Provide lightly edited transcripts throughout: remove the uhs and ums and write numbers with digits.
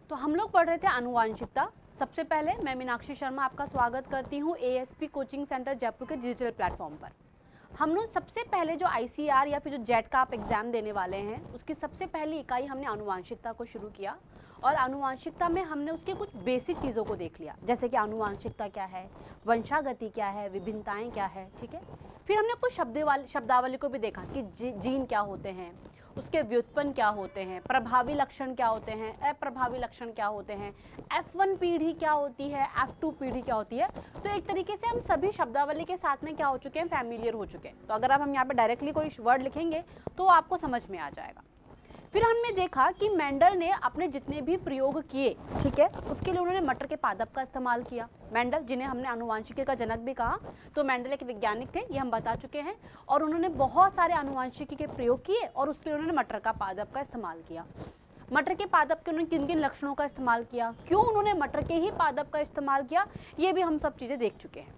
तो हम लोग पढ़ रहे थे आनुवांशिकता। सबसे पहले मैं मीनाक्षी शर्मा आपका स्वागत करती हूँ एएसपी कोचिंग सेंटर जयपुर के डिजिटल प्लेटफॉर्म पर। हम लोग सबसे पहले जो आईसीआर या फिर जो जेट का आप एग्जाम देने वाले हैं उसकी सबसे पहली इकाई हमने आनुवांशिकता को शुरू किया और आनुवांशिकता में हमने उसके कुछ बेसिक चीज़ों को देख लिया, जैसे कि आनुवांशिकता क्या है, वंशागति क्या है, विभिन्नताएं क्या है, ठीक है। फिर हमने कुछ शब्दावली को भी देखा कि जीन क्या होते हैं, उसके व्युत्पन्न क्या होते हैं, प्रभावी लक्षण क्या होते हैं, अप्रभावी लक्षण क्या होते हैं, F1 पीढ़ी क्या होती है, F2 पीढ़ी क्या होती है। तो एक तरीके से हम सभी शब्दावली के साथ में क्या हो चुके हैं, फैमिलियर हो चुके हैं। तो अगर अब हम यहाँ पे डायरेक्टली कोई वर्ड लिखेंगे तो आपको समझ में आ जाएगा। फिर हमने देखा कि मेंडल ने अपने जितने भी प्रयोग किए, ठीक है, उसके लिए उन्होंने मटर के पादप का इस्तेमाल किया। मेंडल, जिन्हें हमने आनुवांशिकी का जनक भी कहा, तो मेंडल एक वैज्ञानिक थे, ये हम बता चुके हैं। और उन्होंने बहुत सारे आनुवांशिकी के प्रयोग किए और उसके लिए उन्होंने मटर का पादप का इस्तेमाल किया। मटर के पादप के उन्होंने किन किन लक्षणों का इस्तेमाल किया, क्यों उन्होंने मटर के ही पादप का इस्तेमाल किया, ये भी हम सब चीज़ें देख चुके हैं।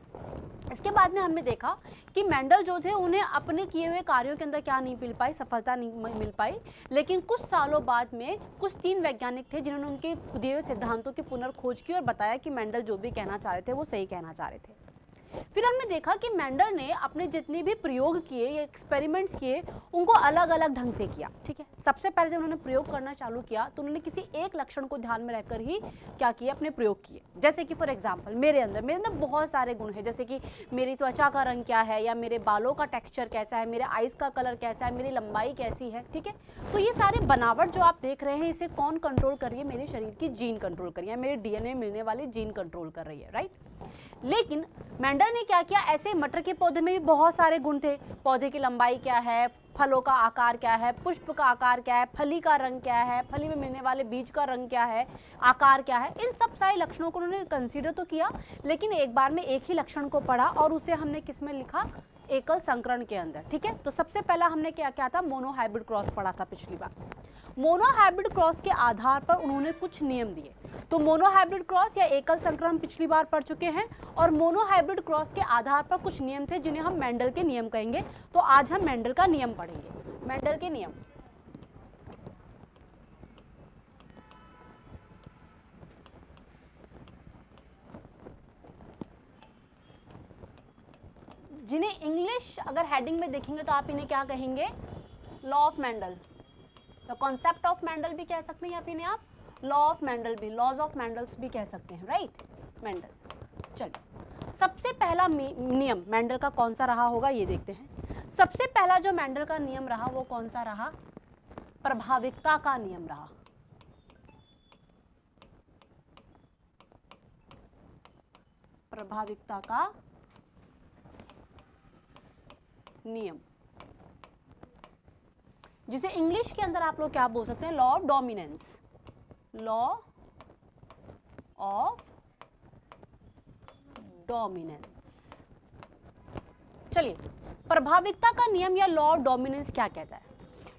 इसके बाद में हमने देखा कि मेंडल जो थे उन्हें अपने किए हुए कार्यों के अंदर क्या नहीं मिल पाई, सफलता नहीं मिल पाई। लेकिन कुछ सालों बाद में कुछ 3 वैज्ञानिक थे जिन्होंने उनके दिए हुए सिद्धांतों की पुनर्खोज की और बताया कि मेंडल जो भी कहना चाह रहे थे वो सही कहना चाह रहे थे। फिर हमने देखा कि मेंडल ने अपने जितने भी प्रयोग किए या एक्सपेरिमेंट्स किए उनको अलग अलग ढंग से किया, ठीक है। सबसे पहले जब उन्होंने प्रयोग करना चालू किया तो उन्होंने किसी एक लक्षण को ध्यान में रखकर ही क्या किया, अपने प्रयोग किए। जैसे कि फॉर एग्जाम्पल मेरे अंदर बहुत सारे गुण हैं, जैसे कि मेरी त्वचा का रंग क्या है, या मेरे बालों का टेक्स्चर कैसा है, मेरे आइज का कलर कैसा है, मेरी लंबाई कैसी है, ठीक है। तो ये सारे बनावट जो आप देख रहे हैं इसे कौन कंट्रोल कर रही है, मेरे शरीर की जीन कंट्रोल कर रही है, मेरे डीएनए में मिलने वाली जीन कंट्रोल कर रही है, राइट। लेकिन मेंडल ने क्या किया, ऐसे मटर के पौधे में भी बहुत सारे गुण थे। पौधे की लंबाई क्या है, फलों का आकार क्या है, पुष्प का आकार क्या है, फली का रंग क्या है, फली में मिलने वाले बीज का रंग क्या है, आकार क्या है, इन सब सारे लक्षणों को उन्होंने कंसीडर तो किया, लेकिन एक बार में एक ही लक्षण को पढ़ा और उसे हमने किस में लिखा, एकल संकरण के अंदर, ठीक है। तो सबसे पहला हमने क्या किया था, मोनो हाइब्रिड क्रॉस पढ़ा था पिछली बार। मोनो हाइब्रिड क्रॉस के आधार पर उन्होंने कुछ नियम दिए। तो मोनो हाइब्रिड क्रॉस या एकल संकरण पिछली बार पढ़ चुके हैं, और मोनो हाइब्रिड क्रॉस के आधार पर कुछ नियम थे जिन्हें हम मेंडल के नियम कहेंगे। तो आज हम मेंडल का नियम पढ़ेंगे, मेंडल के नियम। जिन्हें इंग्लिश अगर हेडिंग में देखेंगे तो आप इन्हें क्या कहेंगे, law of Mendel, the concept of Mendel भी कह सकते हैं, या फिर इन्हें आप लॉ ऑफ मेंडल भी, लॉज ऑफ मेंडल्स भी कह सकते हैं, राइट। मेंडल, चलिए सबसे पहला नियम मेंडल का कौन सा रहा होगा ये देखते हैं। सबसे पहला जो मेंडल का नियम रहा वो कौन सा रहा, प्रभाविकता का नियम रहा। प्रभाविकता का नियम, जिसे इंग्लिश के अंदर आप लोग क्या बोल सकते हैं, law of dominance, law of dominance. चलिए, प्रभाविकता का नियम या लॉ ऑफ डोमिनेंस क्या कहता है।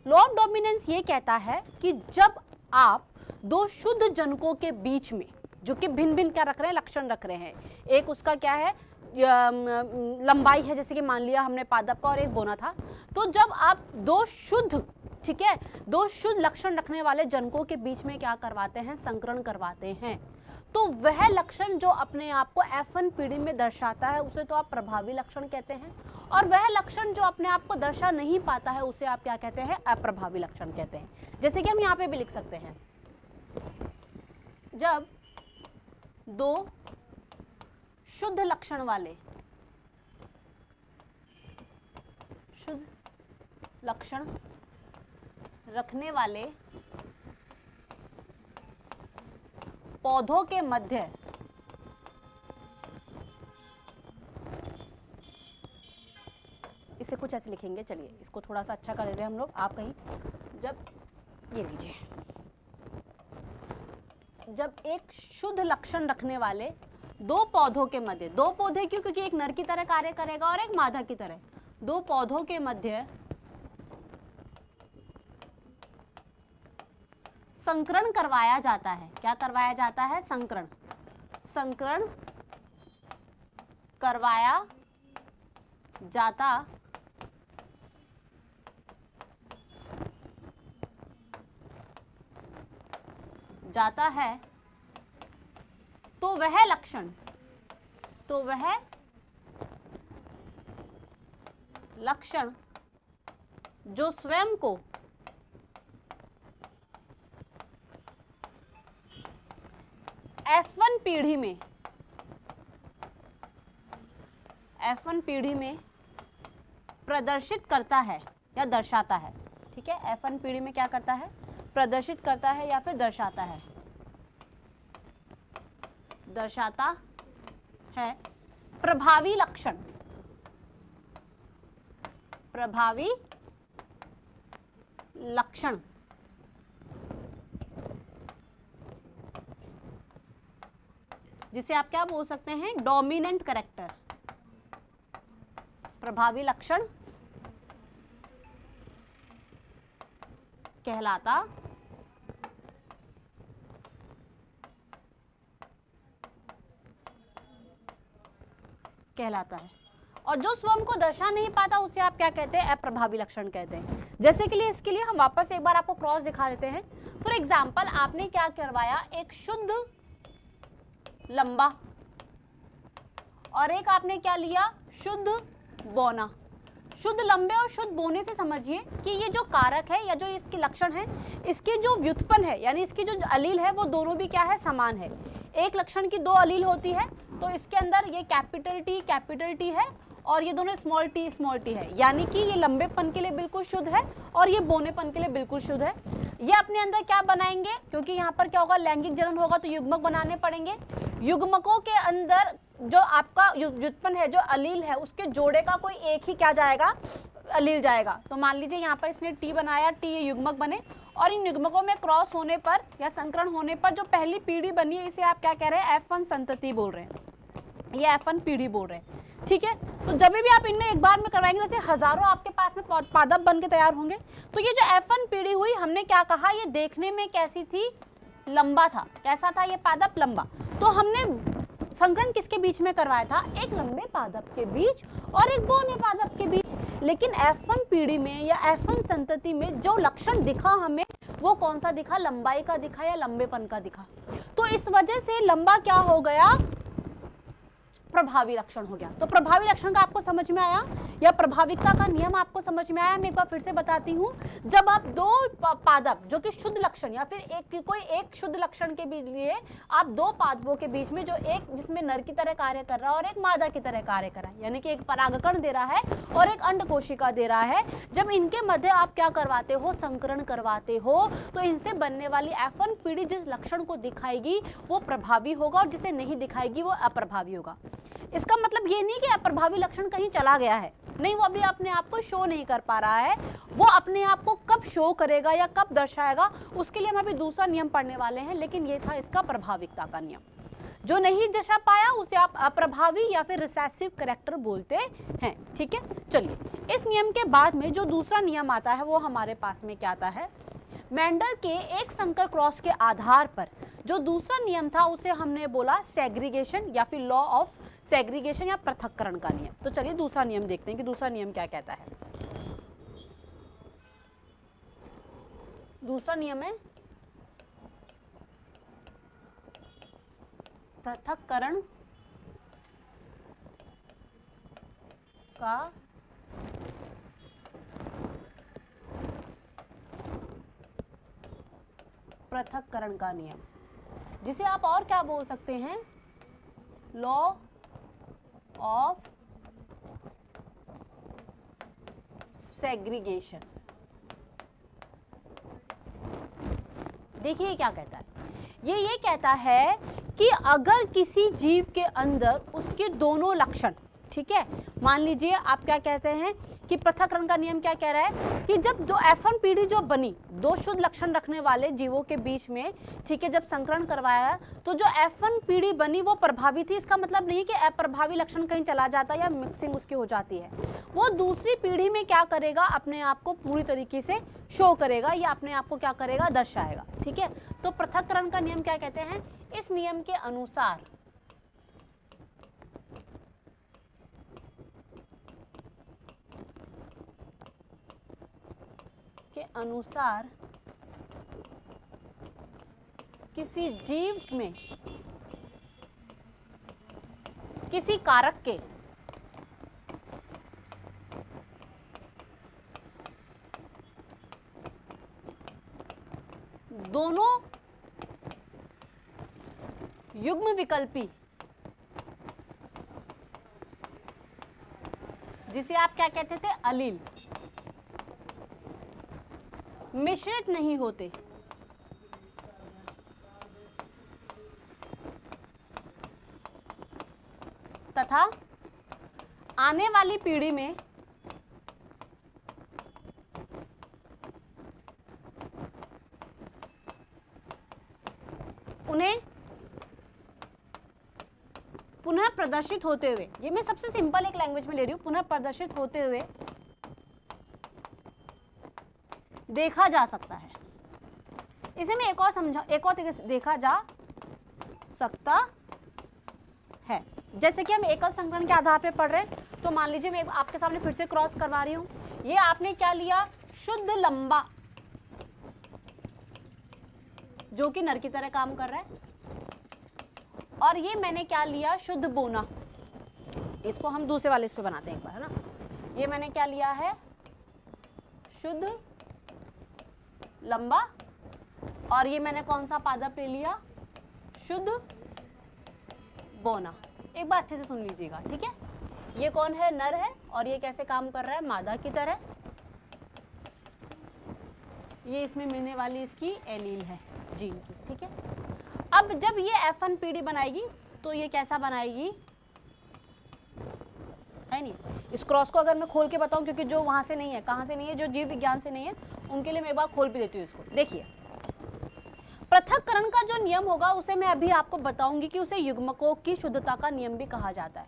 लॉ ऑफ डोमिनेंस ये कहता है कि जब आप दो शुद्ध जनकों के बीच में, जो कि भिन्न भिन्न क्या रख रहे हैं, लक्षण रख रहे हैं, एक उसका क्या है, लंबाई है, जैसे कि मान लिया हमने पादप का और एक बोना था, तो जब आप दो शुद्ध, ठीक है, दो शुद्ध लक्षण रखने वाले जनकों के बीच में क्या करवाते हैं, संकरण करवाते हैं, तो वह लक्षण जो अपने आप को F1 पीढ़ी में दर्शाता है उसे तो आप प्रभावी लक्षण कहते हैं, और वह लक्षण जो अपने आप को दर्शा नहीं पाता है उसे आप क्या कहते हैं, अप्रभावी लक्षण कहते हैं। जैसे कि हम यहाँ पे भी लिख सकते हैं, जब दो शुद्ध लक्षण वाले, शुद्ध लक्षण रखने वाले पौधों के मध्य इसे कुछ ऐसे लिखेंगे, चलिए इसको थोड़ा सा अच्छा कर देते हैं हम लोग। आप कहीं जब ये लीजिए, जब एक शुद्ध लक्षण रखने वाले दो पौधों के मध्य, दो पौधे क्यों, क्योंकि एक नर की तरह कार्य करेगा और एक मादा की तरह, दो पौधों के मध्य संकरण करवाया जाता है। क्या करवाया जाता है, संकरण, संकरण करवाया जाता जाता है तो वह लक्षण जो स्वयं को F1 पीढ़ी में प्रदर्शित करता है या दर्शाता है। ठीक है, F1 पीढ़ी में क्या करता है, प्रदर्शित करता है या फिर दर्शाता है प्रभावी लक्षण जिसे आप क्या बोल सकते हैं, डोमिनेंट कैरेक्टर। प्रभावी लक्षण कहलाता है, और जो स्वयं को दर्शा नहीं पाता उसे आप क्या कहते हैं, अप्रभावी लक्षण कहते हैं। जैसे कि इसके लिए हम वापस एक बार आपको क्रॉस दिखा देते हैं। फॉर एग्जाम्पल, आपने क्या करवाया, एक शुद्ध लंबा और एक आपने क्या लिया, शुद्ध बौना। शुद्ध लंबे और शुद्ध बोने से समझिए कि ये जो कारक है या जो इसके लक्षण है, इसके जो व्युत्पन्न है यानी इसकी जो अलील है वो दोनों भी क्या है, समान है। एक लक्षण की दो अलील होती है तो इसके अंदर ये कैपिटल टी है और ये दोनों स्मॉल टी है, यानी कि ये लंबेपन के लिए बिल्कुल शुद्ध है और ये बोनेपन के लिए बिल्कुल शुद्ध है। ये अपने अंदर क्या बनाएंगे, क्योंकि यहाँ पर क्या होगा, लैंगिक जनन होगा तो युग्मक बनाने पड़ेंगे। युग्मकों के अंदर जो आपका व्युत्पन्न है, जो अलील है, उसके जोड़े का कोई एक ही क्या जाएगा, अलील जाएगा। तो मान लीजिए यहाँ पर इसने टी बनाया, टी ये युग्मक बने, और इन युग्मकों में क्रॉस होने पर या संकरण होने पर जो पहली पीढ़ी बनी है, इसे आप क्या कह रहे हैं, F1 संतति बोल रहे हैं, ये F1 पीढ़ी बोल रहे हैं। ठीक है, तो जब भी आप इनमें एक बार में करवाएंगे, जैसे हजारों आपके पास में पादप बन के तैयार होंगे। तो ये जो F1 पीढ़ी हुई, हमने क्या कहा, ये देखने में कैसी थी, लंबा था। कैसा था ये पादप, लंबा। तो हमने संकरण किसके बीच में करवाया था, एक लंबे पादप के बीच और एक बौने पादप के बीच। लेकिन F1 पीढ़ी में या F1 संतति में जो लक्षण दिखा हमें, वो कौन सा दिखा, लंबाई का दिखा या लंबेपन का दिखा। तो इस वजह से लंबा क्या हो गया, प्रभावी लक्षण हो गया। तो प्रभावी लक्षण का आपको समझ में आया, या प्रभाविकता का नियम आपको समझ में आया। मैं एक बार फिर से बताती हूँ, जब आप दो पादप जो कि शुद्ध लक्षण या फिर कोई एक शुद्ध लक्षण के लिए आप दो पादपों के बीच में, जो एक जिसमें नर की तरह कार्य कर रहा है और एक मादा की तरह कार्य कर रहा है, यानी कि एक परागकण दे रहा है और एक अंड कोशिका दे रहा है, जब इनके मध्य आप क्या करवाते हो, संकरण करवाते हो, तो इनसे बनने वाली F1 पीढ़ी जिस लक्षण को दिखाएगी वो प्रभावी होगा और जिसे नहीं दिखाएगी वो अप्रभावी होगा। इसका मतलब ये नहीं कि अप्रभावी लक्षण कहीं चला गया है, नहीं, वो अभी अपने आप को शो नहीं कर पा रहा है। वो अपने आप को कब शो करेगा या कब दर्शाएगा, उसके लिए हम अभी दूसरा नियम पढ़ने वाले हैं। लेकिन ये था इसका प्रभाविकता का नियम। जो नहीं दर्शा पाया उसे आप अप्रभावी या फिर रिसेसिव कैरेक्टर बोलते हैं। ठीक है, चलिए इस नियम के बाद में जो दूसरा नियम आता है वो हमारे पास में क्या आता है, मेंडल के एक संकर क्रॉस के आधार पर जो दूसरा नियम था उसे हमने बोला सेग्रीगेशन या फिर लॉ ऑफ सेग्रीगेशन या पृथक्करण का नियम। तो चलिए दूसरा नियम देखते हैं कि दूसरा नियम क्या कहता है। दूसरा नियम है पृथक्करण का नियम, जिसे आप और क्या बोल सकते हैं, लॉ ऑफ सेग्रीगेशन। देखिए क्या कहता है, ये कहता है कि अगर किसी जीव के अंदर उसके दोनों लक्षण, ठीक है, मान लीजिए आप क्या कहते हैं कि पृथक्करण का नियम क्या कह रहा है कि जब जो F1 पीढ़ी जो बनी दो शुद्ध लक्षण रखने वाले जीवों के बीच में, ठीक है, जब संकरण करवाया तो जो F1 पीढ़ी बनी वो प्रभावी थी। इसका मतलब नहीं कि अप्रभावी लक्षण कहीं चला जाता या मिक्सिंग उसकी हो जाती है। वो दूसरी पीढ़ी में क्या करेगा, अपने आप को पूरी तरीके से शो करेगा या अपने आप को क्या करेगा, दर्शाएगा। ठीक है, तो पृथक्करण का नियम क्या कहते हैं, इस नियम के अनुसार किसी जीव में किसी कारक के दोनों युग्म विकल्पी, जिसे आप क्या कहते थे, अलील, मिश्रित नहीं होते तथा आने वाली पीढ़ी में उन्हें पुनः प्रदर्शित होते हुए, ये मैं सबसे सिंपल एक लैंग्वेज में ले रही हूं, पुनः प्रदर्शित होते हुए देखा जा सकता है। इसे मैं एक और तरीके से देखा जा सकता है। जैसे कि हम एकल संकरण के आधार पर पढ़ रहे हैं, तो मान लीजिए मैं आपके सामने फिर से क्रॉस करवा रही हूं। ये आपने क्या लिया, शुद्ध लंबा, जो कि नर की तरह काम कर रहा है, और ये मैंने क्या लिया, शुद्ध बोना। इसको हम दूसरे वाले इस पे बनाते हैं एक बार, है ना। ये मैंने क्या लिया है, शुद्ध लंबा, और ये मैंने कौन सा पादप ले लिया, शुद्ध बोना। एक बार अच्छे से सुन लीजिएगा, ठीक है। ये कौन है, नर है, और ये कैसे काम कर रहा है, मादा की तरह। ये इसमें मिलने वाली इसकी एलील है जीन की, ठीक है। अब जब ये F1 पीढ़ी बनाएगी तो ये कैसा बनाएगी, है नहीं। इस क्रॉस को अगर मैं खोल के बताऊं, क्योंकि जो वहां से नहीं है, कहां से नहीं है, जो जीव विज्ञान से नहीं है, उनके लिए मैं एक बार खोल भी देती हूँ इसको। देखिए, पृथक्करण का जो नियम होगा उसे मैं अभी आपको बताऊंगी कि उसे युग्मकों की शुद्धता का नियम भी कहा जाता है,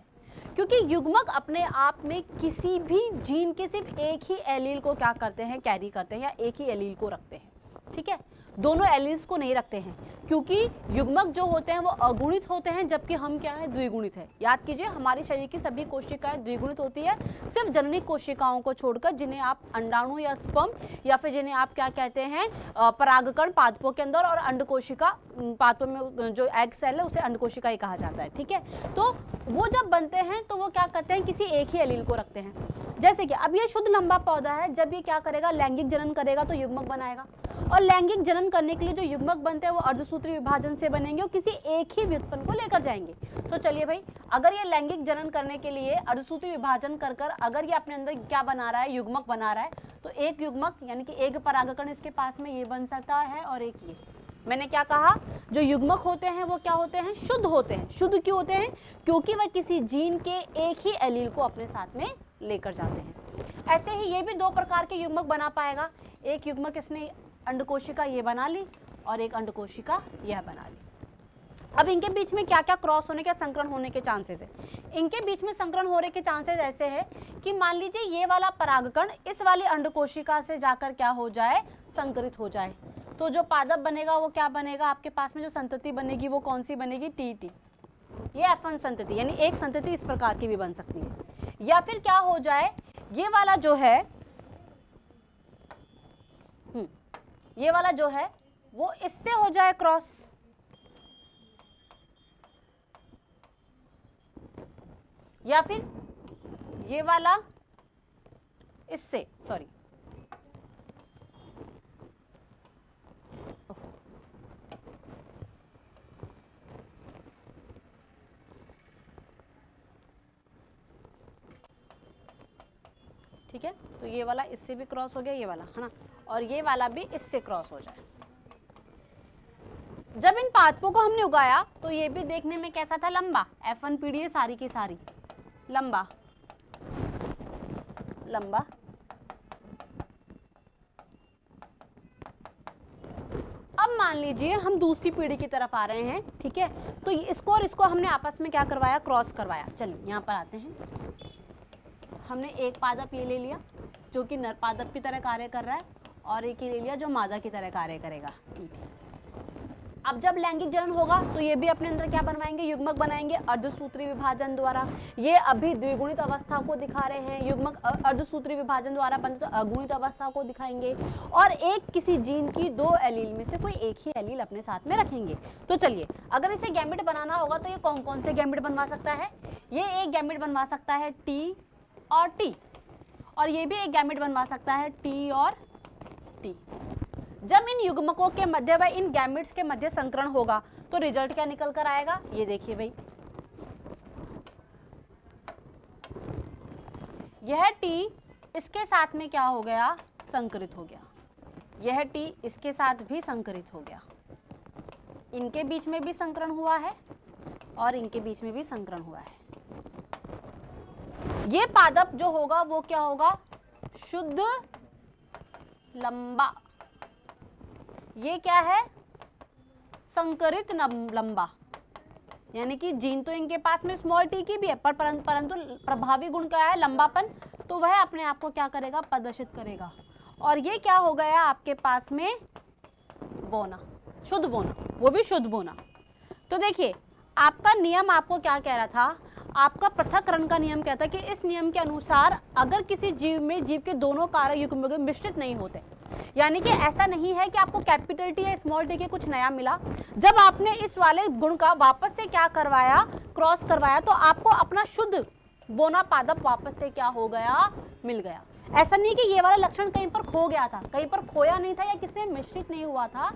क्योंकि युग्मक अपने आप में किसी भी जीन के सिर्फ एक ही एलील को क्या करते हैं, कैरी करते हैं, या एक ही एलील को रखते हैं, ठीक है। दोनों एलील्स को नहीं रखते हैं, क्योंकि युग्मक जो होते हैं वो अगुणित होते हैं, जबकि हम क्या है, द्विगुणित है। याद कीजिए, हमारे शरीर की सभी कोशिकाएं द्विगुणित होती है, सिर्फ जननी कोशिकाओं को छोड़कर, जिन्हें आप अंडाणु या स्पर्म, या फिर जिन्हें आप क्या कहते हैं, परागकण पादपों के अंदर, और अंड कोशिका, पादपों में जो एग सेल है उसे अंड कोशिका ही कहा जाता है, ठीक है। तो वो जब बनते हैं तो वो क्या करते हैं, किसी एक ही एलील को रखते हैं। जैसे कि अब ये शुद्ध लंबा पौधा है, जब ये क्या करेगा, लैंगिक जनन करेगा तो युग्मक बनाएगा, और लैंगिक जनन करने के लिए जो युग्मक बनते हैं वो अर्धसूत्री विभाजन से बनेंगे और किसी एक ही व्युत्पन्न को लेकर जाएंगे। तो चलिए भाई, अगर ये लैंगिक जनन करने के लिए अर्धसूत्री विभाजन कर अगर ये अपने अंदर क्या बना रहा है, युग्मक बना रहा है, तो एक युग्मक यानी कि एक परागकण इसके पास में ये बन सकता है, और एक ये। मैंने क्या कहा, जो युग्मक होते हैं वो क्या होते हैं, शुद्ध होते हैं। शुद्ध क्यों होते हैं, क्योंकि वह किसी जीन के एक ही एलील को अपने साथ में लेकर जाते हैं। ऐसे ही ये भी दो प्रकार के युग्मक बना पाएगा। एक युग्मक इसने अंडकोशिका ये बना ली, और एक अंडकोशिका यह बना ली। अब इनके बीच में क्या क्या क्रॉस होने के, संकरण होने के चांसेस है। इनके बीच में संकरण होने के चांसेस ऐसे है कि मान लीजिए ये वाला परागकण इस वाली अंडकोशिका से जाकर क्या हो जाए, संकरित हो जाए, तो जो पादप बनेगा वो क्या बनेगा, आपके पास में जो संतति बनेगी वो कौन सी बनेगी, टी। ये F1 संतति, यानी एक संतति इस प्रकार की भी बन सकती है। या फिर क्या हो जाए, ये वाला जो है, ये वाला जो है वो इससे हो जाए क्रॉस, या फिर ये वाला इससे, सॉरी, ठीक है। तो ये वाला इससे भी क्रॉस हो गया, ये वाला, है ना, और ये वाला भी इससे क्रॉस हो जाए। जब इन पादपों को हमने उगाया तो ये भी देखने में कैसा था, लंबा। F1 पीढ़ी है सारी की सारी, लंबा लंबा। अब मान लीजिए हम दूसरी पीढ़ी की तरफ आ रहे हैं, ठीक है। तो इसको और इसको हमने आपस में क्या करवाया, क्रॉस करवाया। चलिए यहाँ पर आते हैं। हमने एक पादप ये ले लिया जो कि नर पादप की तरह कार्य कर रहा है, और एक ही ले लिया जो मादा की तरह कार्य करेगा, ठीक है। अब जब लैंगिक जनन होगा तो ये भी अपने अंदर क्या बनवाएंगे, युग्मक बनाएंगे अर्धसूत्री विभाजन द्वारा। ये अभी द्विगुणित अवस्था को दिखा रहे हैं, युग्मक अर्धसूत्री विभाजन द्वारा बने तो अगुणित अवस्था को दिखाएंगे। और एक किसी जीन की दो एलील में से कोई एक ही एलील अपने साथ में रखेंगे। तो चलिए, अगर इसे गैमेट बनाना होगा तो ये कौन कौन से गैमेट बनवा सकता है, ये एक गैमेट बनवा सकता है टी और टी, और ये भी एक गैमेट बनवा सकता है टी और टी। जब इन युग्मकों के मध्य व इन गैमेट्स के मध्य संकरण होगा तो रिजल्ट क्या निकल कर आएगा, ये देखिए भाई, यह टी इसके साथ में क्या हो गया, संकरित हो गया, यह टी इसके साथ भी संकरित हो गया, इनके बीच में भी संकरण हुआ है और इनके बीच में भी संकरण हुआ है। ये पादप जो होगा वो क्या होगा, शुद्ध लंबा, ये क्या है, संकरित लंबा, यानी कि जीन तो इनके पास में स्मॉल टी की भी है, परंतु प्रभावी गुण क्या है, लंबापन, तो वह अपने आप को क्या करेगा, प्रदर्शित करेगा। और ये क्या हो गया आपके पास में, बोना, शुद्ध बोना, वो भी शुद्ध बोना। तो देखिए, आपका नियम आपको क्या कह रहा था, आपका पृथक्करण का नियम कहता है कि इस नियम के अनुसार अगर किसी जीव में जीव के दोनों कारक युग्मक मिश्रित नहीं होते, यानी कि ऐसा नहीं है कि आपको कैपिटल टी या स्मॉल टी के कुछ नया मिला, जब आपने इस वाले गुण का वापस से क्या करवाया, क्रॉस करवाया, तो आपको अपना शुद्ध बोना पादप वापस से क्या हो गया, मिल गया। ऐसा नहीं कि ये वाला लक्षण कहीं पर खो गया था, कहीं पर खोया नहीं था या किसी मिश्रित नहीं हुआ था।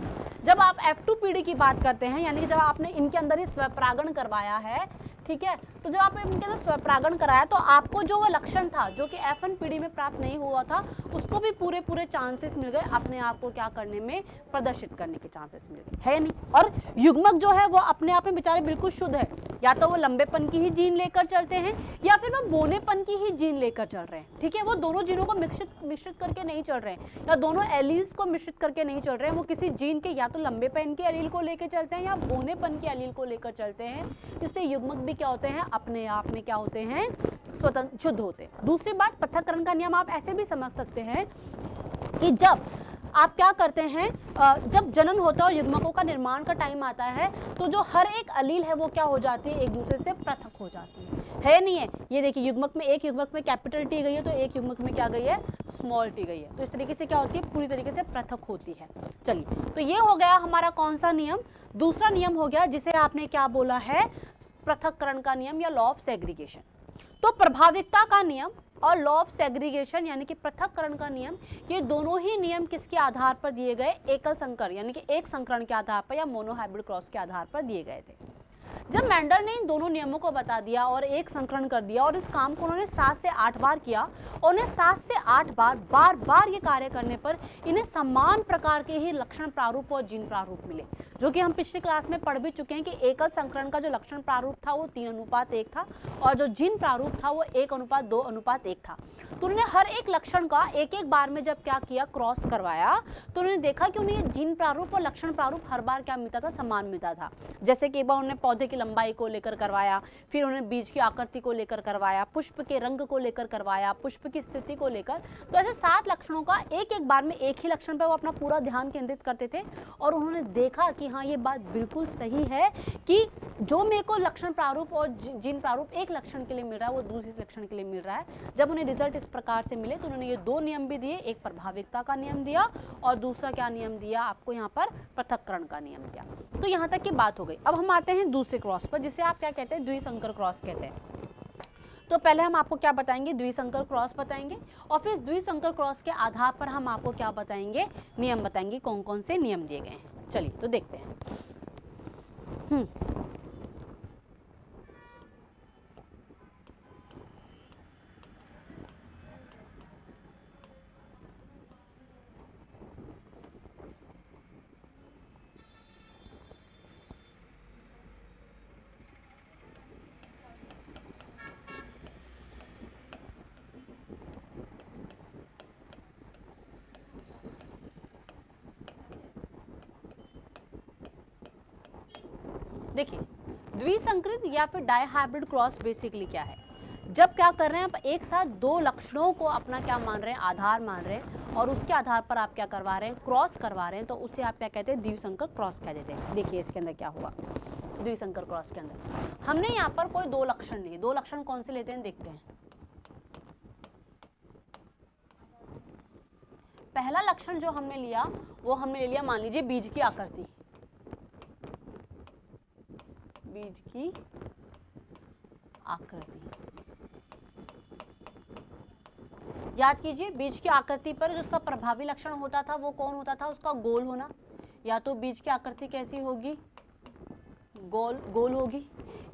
जब आप F2PD की बात करते हैं, यानी कि जब आपने इनके अंदर ही स्वपरागण करवाया है, ठीक है, तो जब आपने इनके अंदर स्वपरागण कराया तो आपको जो वो लक्षण था जो कि F1PD में प्राप्त नहीं हुआ था, उसको भी पूरे चांसेस मिल गए अपने आप को क्या करने में, प्रदर्शित करने के चांसेस मिल गए, है नहीं। और युग्मक जो है वो अपने आप में बेचारे बिल्कुल शुद्ध है, या तो वो लंबेपन की ही जीन लेकर चलते हैं या फिर वो बोनेपन की ही जीन लेकर चल रहे हैं, ठीक है, वो दोनों जीनों को मिश्रित करके नहीं चल रहे हैं, या दोनों एलील्स को मिश्रित करके नहीं चल रहे हैं, वो किसी जीन के या तो लंबेपन के एलील को लेकर चलते हैं या बोनेपन के एलील को लेकर चलते हैं। इससे युग्मक भी क्या होते हैं, अपने आप में क्या होते हैं, स्वतंत्र शुद्ध होते हैं। दूसरी बात, पृथक्करण का नियम आप ऐसे भी समझ सकते हैं कि जब आप क्या करते हैं, जब जनन होता है और युग्मकों का निर्माण का टाइम आता है तो जो हर एक अलील है वो क्या हो जाती है, एक दूसरे से पृथक हो जाती है नहीं है। ये देखिए, युग्मक में एक युग्मक में कैपिटल टी गई है तो एक युग्मक में क्या गई है, स्मॉल टी गई है, तो इस तरीके से क्या होती है, पूरी तरीके से पृथक होती है। चलिए, तो ये हो गया हमारा कौन सा नियम, दूसरा नियम हो गया जिसे आपने क्या बोला है, पृथक्करण का नियम या लॉ ऑफ सेग्रीगेशन। तो प्रभाविकता का नियम और लॉ ऑफ सेग्रीगेशन यानी कि पृथक्करण का नियम, ये दोनों ही नियम किसके आधार पर दिए गए, एकल संकर यानी कि एक संकरण के आधार पर या मोनोहाइब्रिड क्रॉस के आधार पर दिए गए थे। जब मेंडल ने इन दोनों नियमों को बता दिया और एक संकरण कर दिया और इस काम को उन्होंने 7 से 8 बार किया, और उन्हें 7 से 8 बार बार ये कार्य करने पर इन्हें समान प्रकार के ही लक्षण प्रारूप और जीन प्रारूप मिले, जो कि हम पिछली क्लास में पढ़ भी चुके हैं कि एकल संकरण का जो लक्षण प्रारूप था वो 3:1 था और जो जीन प्रारूप था वो 1:2:1 था। तो उन्होंने हर एक लक्षण का एक एक बार में जब क्या किया, क्रॉस करवाया, तो उन्होंने देखा कि उन्हें जीन प्रारूप और लक्षण प्रारूप हर बार क्या मिलता था, समान मिलता था। जैसे कि एक बार उन्होंने पौधे की लंबाई को लेकर करवाया, फिर उन्होंने बीज की आकृति को लेकर करवाया, पुष्प के रंग को लेकर करवाया, पुष्प की स्थिति को लेकर, तो ऐसे 7 लक्षणों का एक एक बार में एक ही लक्षण पर वो अपना पूरा ध्यान केंद्रित करते थे। और उन्होंने देखा कि हाँ, ये बात बिल्कुल सही है कि जो मेरे को लक्षण प्रारूप और जीन प्रारूप एक लक्षण के लिए मिल रहा है वो दूसरे लक्षण के लिए मिल रहा है। जब उन्हें रिजल्ट इस प्रकार से मिले तो उन्होंने ये 2 नियम भी दिए, एक प्रभाविकता का नियम दिया और दूसरा क्या नियम दिया आपको यहाँ पर, पृथक्करण का नियम दिया। तो यहाँ तक की बात हो गई। अब हम आते हैं दूसरे क्रॉस पर, जिसे आप क्या कहते हैं, द्विसंकर क्रॉस कहते हैं। तो पहले हम आपको क्या बताएंगे, द्विसंकर क्रॉस बताएंगे, और फिर द्विसंकर क्रॉस के आधार पर हम आपको क्या बताएंगे, नियम बताएंगे, कौन कौन से नियम दिए गए हैं। चलिए तो देखते हैं। देखिए, द्विसंकरित या फिर डायहाइब्रिड क्रॉस बेसिकली क्या है, जब क्या कर रहे हैं आप एक साथ 2 लक्षणों को अपना क्या मान रहे हैं, आधार मान रहे हैं, और उसके आधार पर आप क्या करवा रहे हैं, क्रॉस करवा रहे हैं, तो उसे आप क्या कहते हैं, द्विसंकर क्रॉस कह देते हैं। देखिए इसके अंदर क्या हुआ, द्विसंकर क्रॉस के अंदर हमने यहाँ पर कोई दो लक्षण लिए। दो लक्षण कौन से लेते हैं देखते हैं। पहला लक्षण जो हमने लिया वो हमने ले लिया, मान लीजिए बीज की आकृति, बीज की आकृति। याद कीजिए बीज की आकृति पर जो उसका प्रभावी लक्षण होता था वो कौन होता था, उसका गोल होना। या तो बीज की आकृति कैसी होगी, गोल गोल होगी,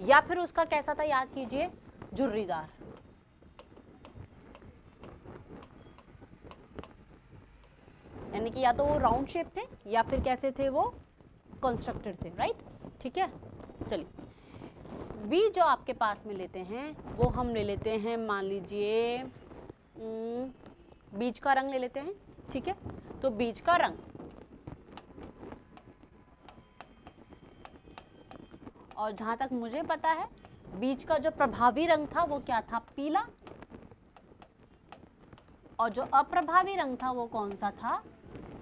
या फिर उसका कैसा था, याद कीजिए झुर्रीदार। यानी कि या तो वो राउंड शेप थे या फिर कैसे थे, वो कंस्ट्रक्टेड थे, राइट। ठीक है, चलिए बीज जो आपके पास में लेते हैं वो हम ले लेते हैं, मान लीजिए बीज का रंग ले लेते हैं। ठीक है, तो बीज का रंग, और जहां तक मुझे पता है बीज का जो प्रभावी रंग था वो क्या था, पीला, और जो अप्रभावी रंग था वो कौन सा था,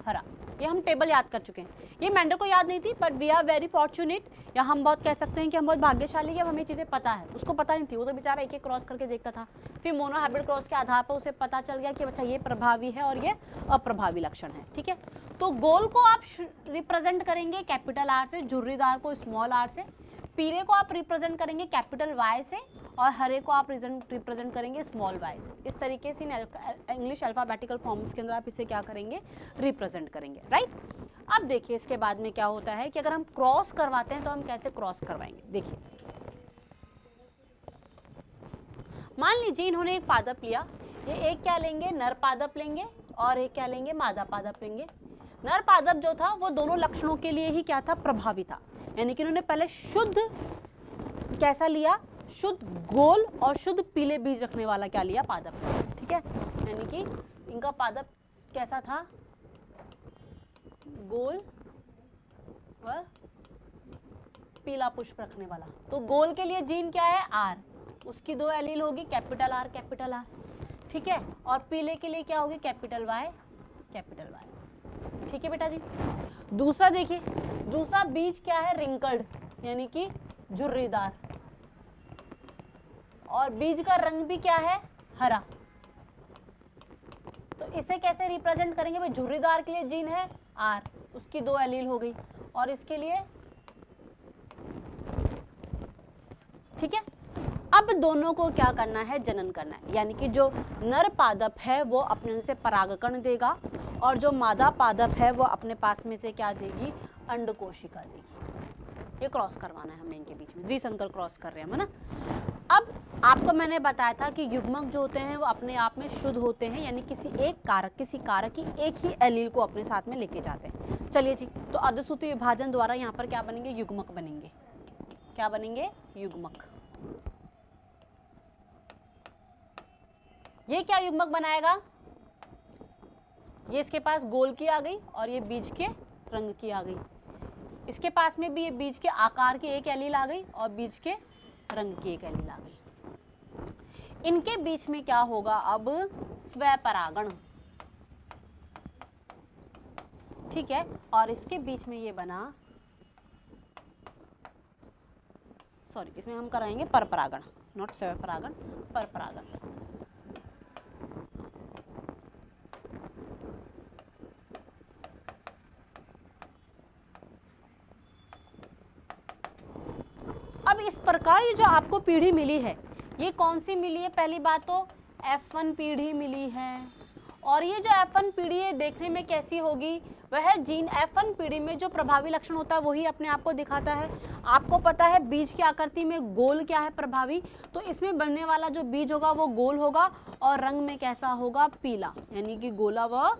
हरा। ये हम टेबल याद कर चुके हैं। ये मेंडल को याद नहीं थी, but we are very fortunate, या हम बहुत कह सकते हैं कि हम बहुत भाग्यशाली है, हमें चीज़ें पता है। उसको पता नहीं थी, वो तो बेचारा एक एक क्रॉस करके देखता था, फिर मोनो हाइब्रिड क्रॉस के आधार पर उसे पता चल गया कि अच्छा ये प्रभावी है और ये अप्रभावी लक्षण है। ठीक है, तो गोल को आप रिप्रेजेंट करेंगे कैपिटल आर से, झुर्रीदार को स्मॉल आर से, पीले को आप रिप्रेजेंट करेंगे कैपिटल वाई से, और हरे को आप रिप्रेजेंट करेंगे स्मॉल वाई से। इस तरीके से इंग्लिश अल्फाबेटिकल फॉर्म्स के अंदर आप इसे क्या करेंगे, रिप्रेजेंट करेंगे, राइट। अब देखिए इसके बाद में क्या होता है कि अगर हम क्रॉस करवाते हैं तो हम कैसे क्रॉस करवाएंगे। देखिए मान लीजिए इन्होंने एक पादप लिया, ये एक क्या लेंगे, नर पादप लेंगे, और एक क्या लेंगे, मादा पादप लेंगे। नर पादप जो था वो दोनों लक्षणों के लिए ही क्या था, प्रभावी था। यानी कि इन्होंने पहले शुद्ध कैसा लिया, शुद्ध गोल और शुद्ध पीले बीज रखने वाला क्या लिया, पादप। ठीक है, यानी कि इनका पादप कैसा था, गोल व पीला पुष्प रखने वाला। तो गोल के लिए जीन क्या है, आर, उसकी दो एलील होगी, कैपिटल आर कैपिटल आर। ठीक है, और पीले के लिए क्या होगी, कैपिटल वाई कैपिटल वाई। ठीक है बेटा जी। दूसरा देखिए, दूसरा बीज क्या है, रिंकल्ड, यानी कि झुर्रीदार, और बीज का रंग भी क्या है, हरा। तो इसे कैसे रिप्रेजेंट करेंगे भाई, झुर्रीदार के लिए जीन है आर, उसकी दो एलील हो गई, और इसके लिए, ठीक है। अब दोनों को क्या करना है, जनन करना है। यानी कि जो नर पादप है वो अपने से परागकण देगा, और जो मादा पादप है वो अपने पास में से क्या देगी, अंड कोशिका देगी। ये क्रॉस करवाना है हमें इनके बीच में, द्विसंकर क्रॉस कर रहे हैं, है ना। अब आपको मैंने बताया था कि युग्मक जो होते हैं वो अपने आप में शुद्ध होते हैं, यानी किसी कारक की एक ही एलील को अपने साथ में लेके जाते हैं। चलिए जी, तो अर्धसूत्री विभाजन द्वारा यहाँ पर क्या बनेंगे, युग्मक बनेंगे। क्या बनेंगे, युग्मक। ये क्या युग्मक बनाएगा, ये इसके पास गोल की आ गई और ये बीज के रंग की आ गई। इसके पास में भी ये बीज के आकार की एक एलील आ गई और बीज के रंग की एक एलील आ गई। इनके बीच में क्या होगा, अब स्वपरागण। ठीक है, और इसके बीच में ये बना, सॉरी इसमें हम कराएंगे परपरागण, नॉट स्वपरागण, परपरागण। अब इस प्रकार ये जो आपको पीढ़ी मिली है, ये कौन सी मिली है, पहली बात तो F1 पीढ़ी मिली है। और ये जो F1 पीढ़ी है देखने में कैसी होगी, वह जीन F1 पीढ़ी में जो प्रभावी लक्षण होता है वही अपने आप को दिखाता है। आपको पता है बीज की आकृति में गोल क्या है, प्रभावी, तो इसमें बनने वाला जो बीज होगा वो गोल होगा और रंग में कैसा होगा, पीला, यानी कि गोला व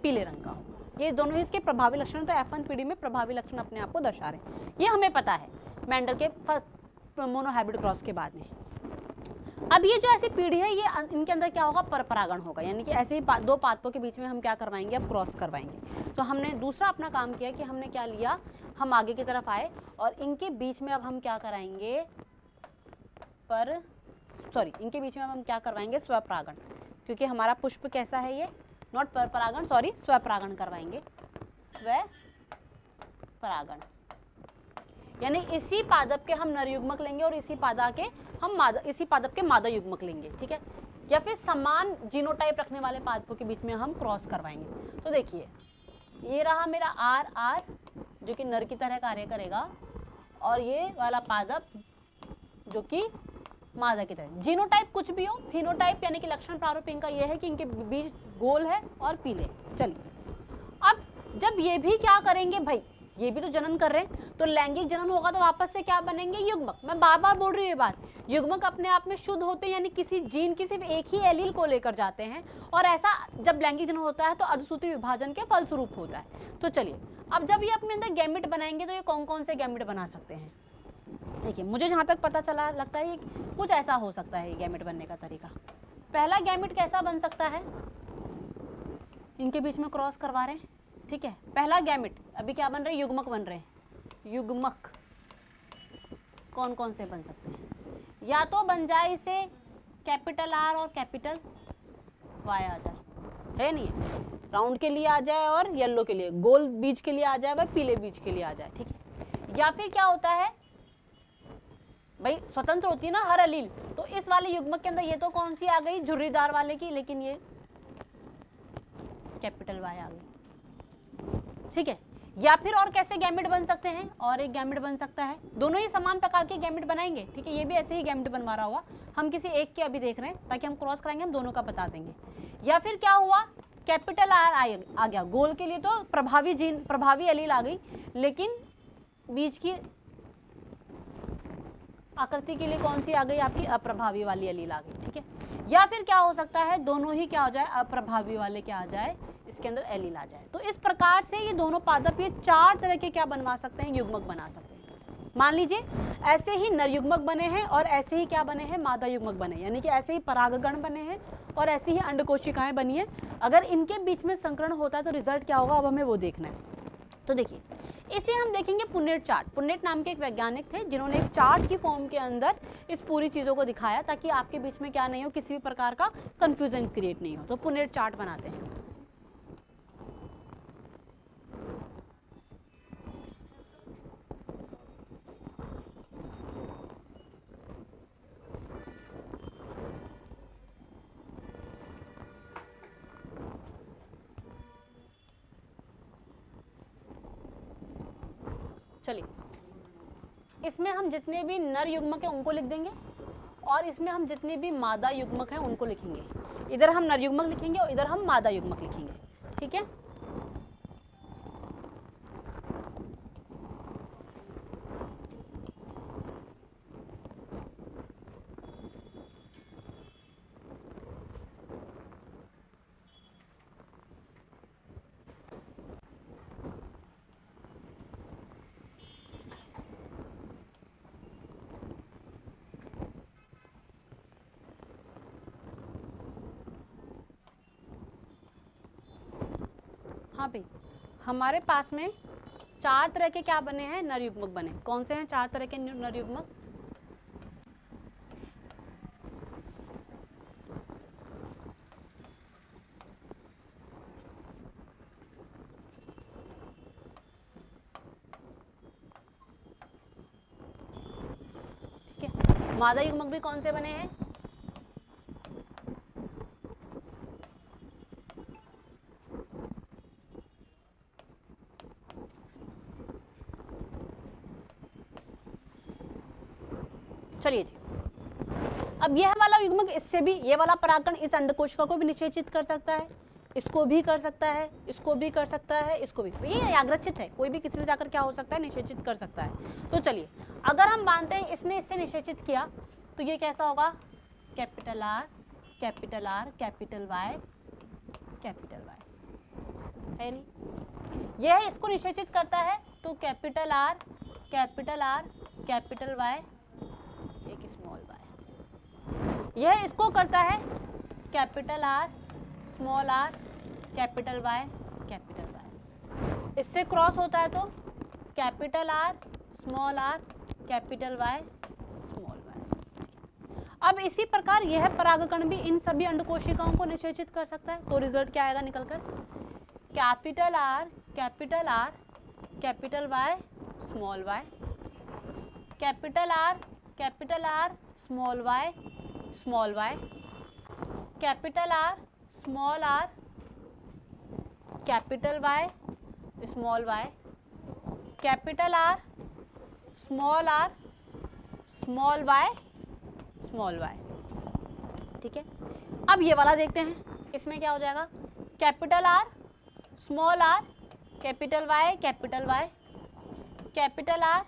पीले रंग का होगा। ये दोनों इसके प्रभावी लक्षण, तो F1 पीढ़ी में प्रभावी लक्षण अपने आप को दर्शा रहे हैं, ये हमें पता है मेंडल के मोनो हाइब्रिड क्रॉस के बाद में। अब ये जो ऐसी पीढ़ी है ये इनके अंदर क्या होगा, परपरागण होगा, यानी कि ऐसे ही दो पादपों के बीच में हम क्या करवाएंगे, अब क्रॉस करवाएंगे। तो हमने दूसरा अपना काम किया कि हमने क्या लिया, हम आगे की तरफ आए और इनके बीच में अब हम क्या कराएंगे, इनके बीच में अब हम क्या करवाएंगे, स्वपरागण, क्योंकि हमारा पुष्प कैसा है, ये नॉट पर परागण, सॉरी, स्वपरागण करवाएंगे, स्वपरागण, यानी इसी पादप के हम नर युग्मक लेंगे और इसी पादप के मादा युग्मक लेंगे, ठीक है, या फिर समान जीनोटाइप रखने वाले पादपों के बीच में हम क्रॉस करवाएंगे। तो देखिए ये रहा मेरा आर जो कि नर की तरह कार्य करेगा, और ये वाला पादप जो कि मादा की तरह। जीनोटाइप कुछ भी हो, फिनोटाइप यानी कि लक्षण प्रारूप इनका ये है कि इनके बीज गोल है और पीले। चलिए अब जब ये भी क्या करेंगे भाई, ये भी तो जनन कर रहे हैं, तो लैंगिक जनन होगा तो वापस से क्या बनेंगे, युग्मक। मैं बार बार बोल रही हूँ ये बात, युग्मक अपने आप में शुद्ध होते हैं, यानी किसी जीन की सिर्फ एक ही एलील को लेकर जाते हैं, और ऐसा जब लैंगिक जनन होता है तो अर्धसूत्री विभाजन के फलस्वरूप होता है। तो चलिए अब जब ये अपने अंदर गैमेट बनाएंगे तो ये कौन कौन से गैमेट बना सकते हैं। देखिए मुझे जहाँ तक पता चला लगता है कुछ ऐसा हो सकता है गैमेट बनने का तरीका। पहला गैमेट कैसा बन सकता है, इनके बीच में क्रॉस करवा रहे हैं, ठीक है, पहला गैमेट अभी क्या बन रहे हैं, युग्मक बन रहे हैं। युग्मक कौन कौन से बन सकते हैं, या तो बन जाए इसे कैपिटल आर और कैपिटल वाई आ जाए, है नहीं है, राउंड के लिए आ जाए और येलो के लिए, गोल बीज के लिए आ जाए और पीले बीज के लिए आ जाए, ठीक है। या फिर क्या होता है भाई, स्वतंत्र होती है ना हर अलील, तो इस वाले युग्मक के अंदर ये तो कौन सी आ गई, झुर्रीदार वाले की, लेकिन ये कैपिटल वाई आ गई, ठीक है। या फिर और कैसे गैमेट बन सकते हैं, और एक गैमेट बन सकता है, दोनों ही समान प्रकार के गैमेट बनाएंगे, ठीक है, ये भी ऐसे ही गैमेट बनवा रहा हुआ, हम किसी एक के अभी देख रहे हैं ताकि हम क्रॉस कराएंगे हम दोनों का बता देंगे। या फिर क्या हुआ, कैपिटल आर आ गया, गोल के लिए तो प्रभावी एलील आ गई, लेकिन बीज की आकृति के लिए कौन सी आ गई, आपकी अप्रभावी वाली एलील आ गई, ठीक है। या फिर क्या हो सकता है, दोनों ही क्या हो जाए, अप्रभावी वाले क्या आ जाए, इसके अंदर एलील आ जाए। तो इस प्रकार से ये दोनों पादप ये 4 तरह के क्या बनवा सकते हैं, युग्मक बना सकते हैं। मान लीजिए ऐसे ही नर युग्मक बने हैं और ऐसे ही क्या बने हैं, मादा युग्मक बने, यानी कि ऐसे ही परागगण बने हैं और ऐसी ही अंड कोशिकाएं बनी है। अगर इनके बीच में संकरण होता है तो रिजल्ट क्या होगा, अब हमें वो देखना है। तो देखिए इसे हम देखेंगे पुन्नेट चार्ट। पुन्नेट नाम के एक वैज्ञानिक थे जिन्होंने एक चार्ट की फॉर्म के अंदर इस पूरी चीज़ों को दिखाया ताकि आपके बीच में क्या नहीं हो, किसी भी प्रकार का कंफ्यूजन क्रिएट नहीं हो। तो पुन्नेट चार्ट बनाते हैं। चलिए इसमें हम जितने भी नर युग्मक हैं उनको लिख देंगे और इसमें हम जितने भी मादा युग्मक हैं उनको लिखेंगे। इधर हम नर युग्मक लिखेंगे और इधर हम मादा युग्मक लिखेंगे, ठीक है। हाँ भाई, हमारे पास में 4 तरह के क्या बने हैं, नर युग्मक बने। कौन से हैं 4 तरह के नर युग्मक? ठीक है, मादा युग्मक भी कौन से बने हैं? चलिए जी, अब यह वाला युग्मक इससे भी, ये वाला परागकण इस अंडकोशिका को भी निषेचित कर सकता है, इसको भी कर सकता है, इसको भी कर सकता है, इसको भी। ये यादृच्छित है, कोई भी किसी से जाकर क्या हो सकता है, निषेचित कर सकता है। तो चलिए अगर हम मानते हैं इसने इससे निषेचित किया तो ये कैसा होगा, capital R capital R capital Y capital Y, है नहीं। यह इसको निषेचित करता है तो कैपिटल आर कैपिटल वाई एक स्मॉल वाई। यह इसको करता है capital R small R capital Y capital Y. इससे क्रॉस होता है तो capital R small R capital Y small Y. अब इसी प्रकार यह परागकण भी इन सभी अंडकोशिकाओं को निषेचित कर सकता है। तो रिजल्ट क्या आएगा निकलकर, capital R capital Y small Y, capital R small Y, capital R capital Y small Y, capital R small Y. ठीक है, अब ये वाला देखते हैं, इसमें क्या हो जाएगा, capital R small R capital Y, capital R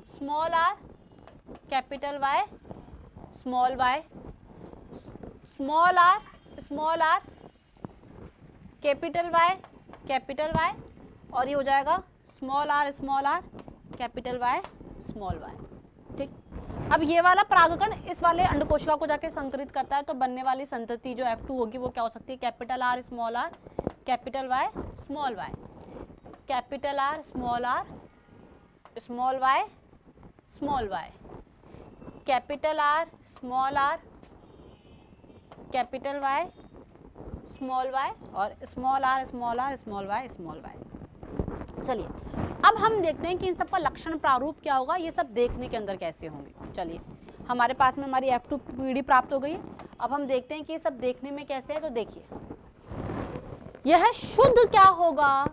small R capital Y small Y, small R capital Y, और ये हो जाएगा small R capital Y small Y. ठीक, अब ये वाला परागकण इस वाले अंडकोशिका को जाके संकरित करता है, तो बनने वाली संतति जो F2 होगी वो क्या हो सकती है, capital R capital Y small Y, capital R small Y capital R capital Y small Y, और स्मॉल वाई। चलिए अब हम देखते हैं कि इन सब का लक्षण प्रारूप क्या होगा, ये सब देखने के अंदर कैसे होंगे। चलिए, हमारे पास में हमारी F2 पीढ़ी प्राप्त हो गई। अब हम देखते हैं कि ये सब देखने में कैसे है। तो देखिए, यह शुद्ध क्या होगा,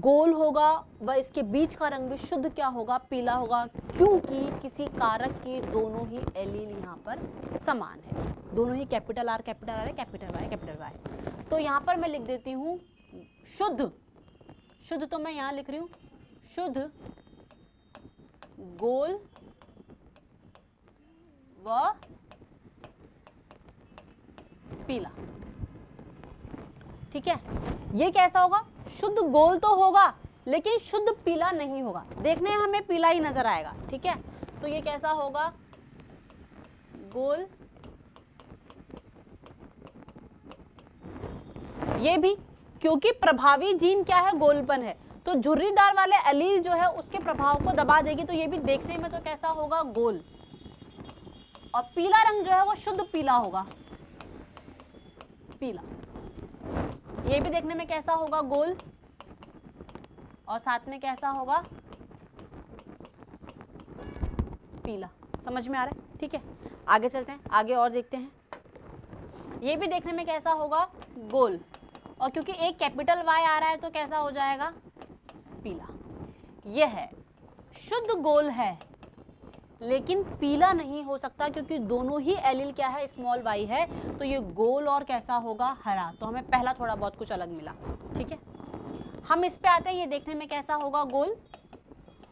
गोल होगा, व इसके बीच का रंग भी शुद्ध क्या होगा, पीला होगा, क्योंकि किसी कारक के दोनों ही एलील यहाँ पर समान है, दोनों ही कैपिटल आर कैपिटल वाई। तो यहाँ पर मैं लिख देती हूँ शुद्ध, तो मैं यहाँ लिख रही हूँ शुद्ध गोल व पीला। ठीक है, ये कैसा होगा, शुद्ध गोल तो होगा लेकिन शुद्ध पीला नहीं होगा, देखने हमें पीला ही नजर आएगा। ठीक है, तो ये कैसा होगा, गोल, ये भी क्योंकि प्रभावी जीन क्या है, गोलपन है, तो झुर्रीदार वाले एलील जो है उसके प्रभाव को दबा देगी, तो ये भी देखने में तो कैसा होगा, गोल, और पीला रंग जो है वो शुद्ध पीला होगा, पीला। ये भी देखने में कैसा होगा, गोल, और साथ में कैसा होगा, पीला। समझ में आ रहा है? ठीक है, आगे चलते हैं, आगे और देखते हैं। ये भी देखने में कैसा होगा, गोल, और क्योंकि एक कैपिटल वाई आ रहा है तो कैसा हो जाएगा, पीला। यह है शुद्ध गोल है लेकिन पीला नहीं हो सकता, क्योंकि दोनों ही एलील क्या है, स्मॉल वाई है, तो ये गोल और कैसा होगा, हरा। तो हमें पहला थोड़ा बहुत कुछ अलग मिला। ठीक है, हम इस पे आते हैं, ये देखने में कैसा होगा, गोल,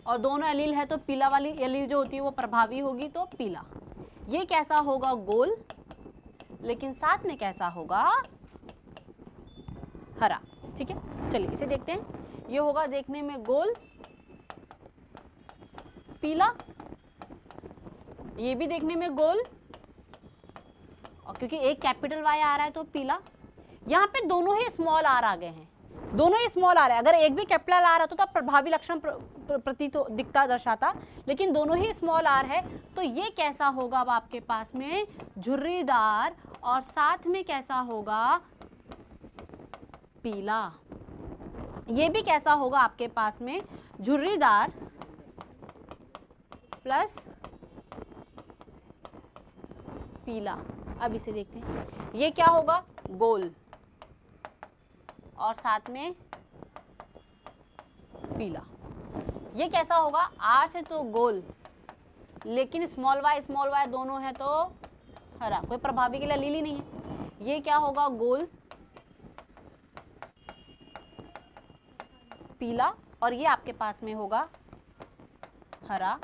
और दोनों एलील है तो पीला वाली एलील जो होती है वो प्रभावी होगी, तो पीला। ये कैसा होगा, गोल, लेकिन साथ में कैसा होगा, हरा। ठीक है, चलिए इसे देखते हैं। ये होगा देखने में गोल, पीला, ये भी देखने में गोल, और क्योंकि एक कैपिटल वाई आ रहा है तो पीला। यहाँ पे दोनों ही स्मॉल आर आ गए हैं, दोनों ही स्मॉल आर है। अगर एक भी कैपिटल आर होता तो प्रभावी लक्षण प्रतीत दिखता दर्शाता, लेकिन दोनों ही स्मॉल आर है, तो ये कैसा होगा अब आपके पास में, झुर्रीदार, और साथ में कैसा होगा, पीला। ये भी कैसा होगा आपके पास में, झुर्रीदार प्लस पीला। अब इसे देखते हैं, ये क्या होगा, गोल, और साथ में पीला। ये कैसा होगा, आर से तो गोल, लेकिन स्मॉल वाई दोनों है तो हरा, कोई प्रभावी के लिए लीली नहीं है। ये क्या होगा, गोल, पीला, और ये आपके पास में होगा हरा,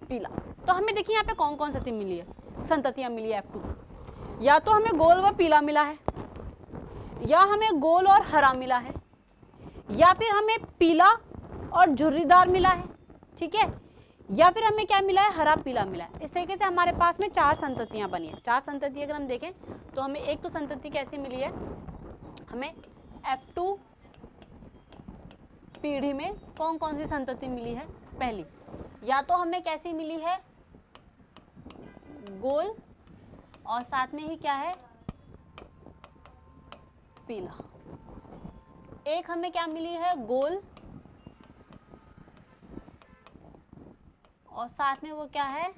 पीला। तो हमें देखिए यहाँ पे कौन कौन सी मिली है, संततियां मिली है F2। या तो हमें गोल व पीला मिला है, या हमें गोल और हरा मिला है, या फिर हमें पीला और झुर्रीदार मिला है। ठीक है, या फिर हमें क्या मिला है, हरा पीला मिला है। इस तरीके से हमारे पास में 4 संततियां बनी है। 4 संतति अगर हम देखें तो हमें एक तो संतति कैसी मिली है, हमें F2 पीढ़ी में कौन कौन सी संतति मिली है, पहली, या तो हमें कैसी मिली है, गोल और साथ में ही क्या है, पीला। एक हमें क्या मिली है, गोल और साथ में वो क्या है,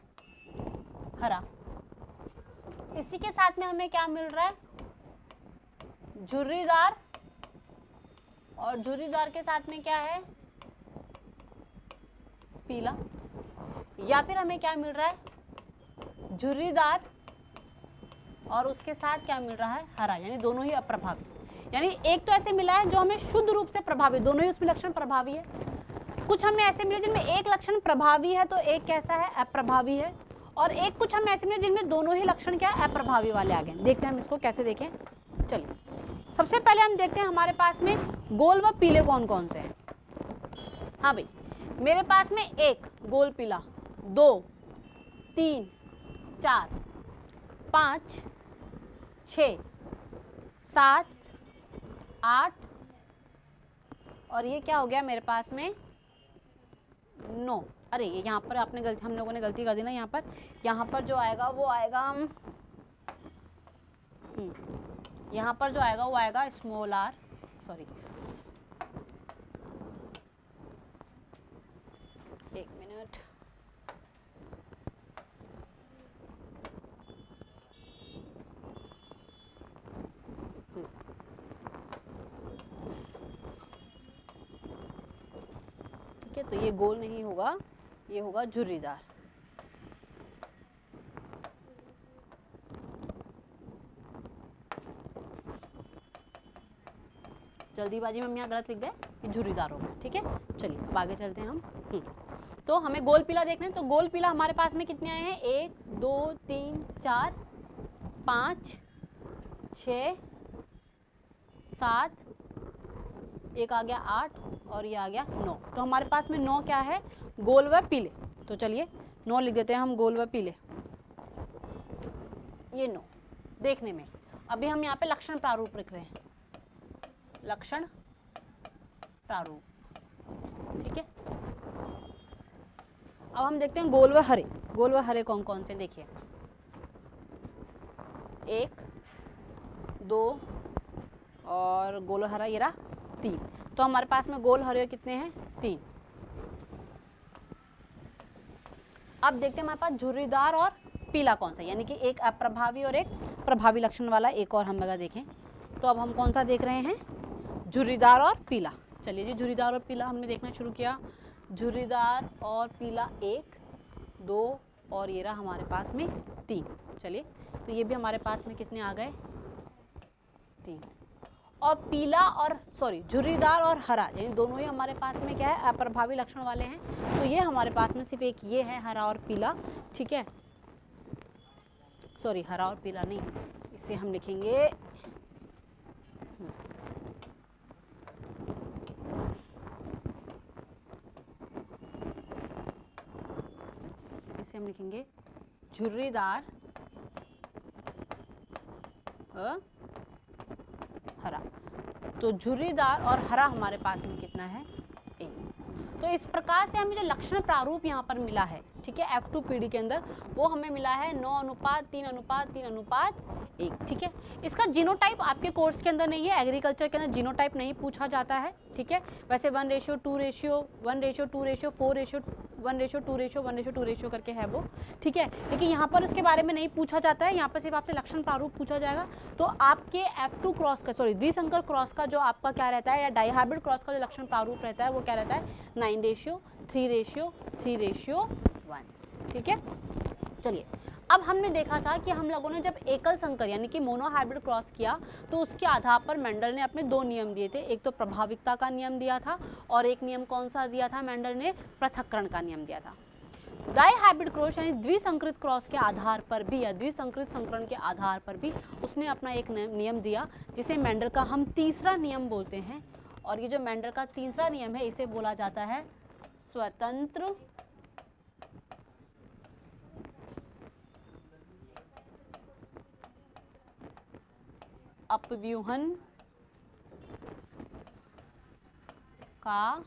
हरा। इसी के साथ में हमें क्या मिल रहा है, झुर्रीदार, और झुर्रीदार के साथ में क्या है, पीला। या फिर हमें क्या मिल रहा है, झुर्रीदार और उसके साथ क्या मिल रहा है, हरा, यानी दोनों ही अप्रभावी। यानी एक तो ऐसे मिला है जो हमें शुद्ध रूप से प्रभावी, दोनों ही उसमें लक्षण प्रभावी है। कुछ हमें ऐसे मिले जिनमें एक लक्षण प्रभावी है तो एक कैसा है, अप्रभावी है। और एक कुछ हमें ऐसे मिले जिनमें दोनों ही लक्षण क्या है, अप्रभावी वाले आ गए। देखते हैं हम इसको कैसे देखें। चलिए सबसे पहले हम देखते हैं हमारे पास में गोल व पीले कौन कौन से हैं। हाँ भाई, मेरे पास में एक गोल पीला, 2 3 4 5 6 7 8 और ये क्या हो गया मेरे पास में 9। अरे ये यहाँ पर आपने गलती, हम लोगों ने गलती कर दी ना। यहाँ पर जो आएगा वो आएगा, यहाँ पर जो आएगा वो आएगा स्मॉल आर, सॉरी एक मिनट, ठीक है। तो ये गोल नहीं होगा, ये होगा झुर्रीदार। जल्दीबाजी में हम यहाँ गलत लिख गए कि झुर्रीदार होगा, ठीक है। चलिए अब आगे चलते हैं हम। तो हमें गोल पीला देखना है। तो गोल पीला हमारे पास में कितने आए हैं, 1 2 3 4 5 6 7, एक आ गया 8 और ये आ गया 9। तो हमारे पास में 9 क्या है, गोल व पीले। तो चलिए 9 लिख देते हैं हम, गोल व पीले, ये 9 देखने में। अभी हम यहाँ पे लक्षण प्रारूप लिख रहे हैं, लक्षण प्रारूप, ठीक है। अब हम देखते हैं गोल व हरे। गोल व हरे कौन कौन से, देखिए 1 2 और गोल हरा ये रहा 3। तो हमारे पास में गोल हरे कितने हैं, 3। अब देखते हैं हमारे पास झुर्रीदार और पीला कौन सा, यानी कि एक अप्रभावी और एक प्रभावी लक्षण वाला एक और हम अगर देखें तो अब हम कौन सा देख रहे हैं, झुर्रीदार और पीला। चलिए जी, झुर्रीदार और पीला हमने देखना शुरू किया। झुर्रीदार और पीला 1 2 और ये रहा हमारे पास में 3। चलिए तो ये भी हमारे पास में कितने आ गए, 3। और पीला और झुर्रीदार और हरा, यानी दोनों ही हमारे पास में क्या है, अप्रभावी लक्षण वाले हैं। तो ये हमारे पास में सिर्फ एक ये है, हरा और पीला, ठीक है। सॉरी, हरा और पीला नहीं, इसे हम लिखेंगे झुर्रीदार हरा। तो झुर्रीदार और हरा हमारे पास में कितना है, 1। तो इस प्रकार से हमें जो लक्षण प्रारूप यहाँ पर मिला है, ठीक है, F2PD के अंदर, वो हमें मिला है 9:3:3:1, ठीक है। इसका जीनोटाइप आपके कोर्स के अंदर नहीं है, एग्रीकल्चर के अंदर जीनोटाइप नहीं पूछा जाता है, ठीक है। वैसे 1:2:1:4:4:1:2:1:2 करके है वो, ठीक है। लेकिन यहाँ पर उसके बारे में नहीं पूछा जाता है, यहाँ पर सिर्फ आपसे लक्षण प्रारूप पूछा जाएगा। तो आपके F2 क्रॉस का, द्विसंकर क्रॉस का जो आपका क्या रहता है, या डाइहाइब्रिड क्रॉस का जो लक्षण प्रारूप रहता है वो क्या रहता है, 9:3:3:1, ठीक है। चलिए अब हमने देखा था कि हम लोगों ने जब एकल संकर यानी कि मोनोहाइब्रिड क्रॉस किया तो उसके आधार पर मेंडल ने अपने 2 नियम दिए थे। एक तो प्रभाविकता का नियम दिया था और एक नियम कौन सा दिया था, मेंडल ने पृथक्करण का नियम दिया था। डाइहाइब्रिड क्रॉस यानी द्विसंकृत क्रॉस के आधार पर भी या द्विसंकृत संकरण के आधार पर भी उसने अपना एक नियम दिया जिसे मेंडल का हम तीसरा नियम बोलते हैं। और ये जो मेंडल का तीसरा नियम है इसे बोला जाता है स्वतंत्र अपव्यूहन का